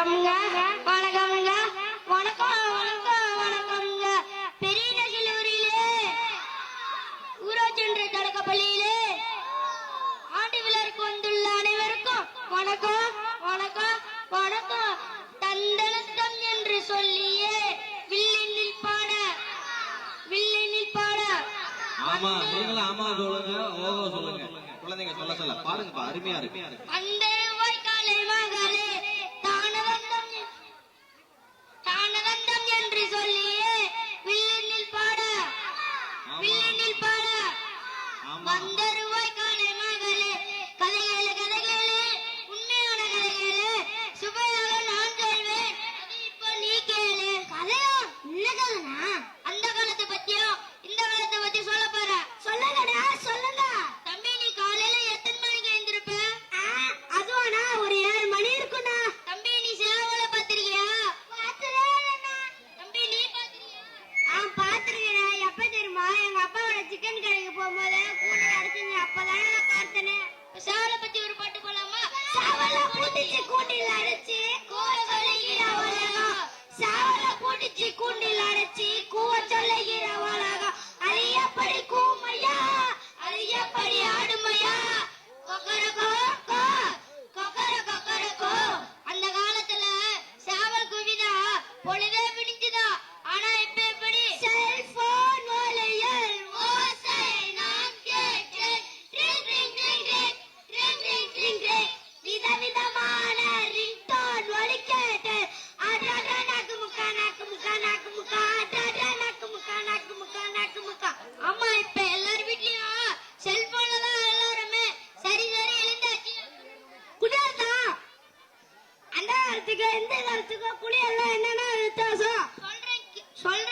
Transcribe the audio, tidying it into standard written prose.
வணக்கம்ங்க. வணக்கம் வணக்கம் வணக்கம்ங்க. பெரிய நெகிழூரிலே ஊராட்சி ஒன்றிய தொடக்கப்பள்ளியிலே ஆண்டு விழாவுக்கு வந்துள்ள அனைவருக்கும் வணக்கம் வணக்கம் வணக்கம். தந்தனத்தம் என்று சொல்லியே வில்லினில் பாட வில்லினில் பாட. ஆமா நீங்களும் ஆமா சொல்லுங்க, ஓகோ சொல்லுங்க. குழந்தைங்க சொல்ல சொல்ல பாருங்கப்பா, அருமையா இருக்கு. அந்த வாய்க்காலை மகளே தானவந்தம் என்று சொல்லியே வில்லினில் பாட வில்லினில் பாட. வந்த வாய்க்காலை மகளே கதைகளே கதைகளே உண்மையான கதைகளே சுவையாக நான் சொல்வேன். இப்போ நீ கேளு. கதையோ என்ன கதைனா? அந்த காலத்தை பத்தியும் இந்த காலத்தை பத்தி சொல்ல போற. சொல்லுங்கடா சொல்லுங்க. தம்பி நீ காலையில எத்தனை மணிக்கு எழுந்திருப்ப? அதுவானா ஒரு 7 மணி இருக்கும்டா. தம்பி நீ சேவல பாத்திருக்கியா? தம்பி நீ பாத்திருக்கியா? பாத்திருக்கேன். எப்ப தெரியுமா? எங்க அப்பாவோட சிக்கன் கடைக்கு போகும்போது கூட அடிச்சுங்க. அப்பதானே நான் பார்த்தேனே. சேவல பத்தி ஒரு பாட்டு போலாமா? சேவல பூட்டிச்சு கூண்டில் அடைச்சு கூவ சொல்லுகிற உலகம். சேவல பூட்டிச்சு கூண்டில் அடைச்சு கூவ சொல்லுகிற உலகம். அது எப்படி கூமையா, அது எப்படி ஆடுமையா? கொக்கரக்கோ கொக்கரக்கோ. அந்த காலத்துல சேவல் குவிதா பொழுதே பிடிச்சுதா. ஆனா இப்ப எப்படி? செல்போன் ஒலியில் ஓசை நான் கேட்டேன். Ring ring ring ring ring ring ring ring. விதவிதமான ரிங்டோன் ஒலி கேட்டேன். அடடா நக்கு முக்கா நக்கு முக்கா நக்கு முக்கா. அடடா நக்கு முக்கா நக்கு முக்கா நக்கு முக்கா. ஆமா இப்ப எல்லார் வீட்லயும் செல்போன்ல தான் எல்லாருமே சரி சரி எழுந்தாச்சு. குடியாத்தா அந்த காலத்துக்கு இந்த காலத்துக்கு குடியெல்லாம் என்னன்னா வித்தியாசம் சொல்றேன்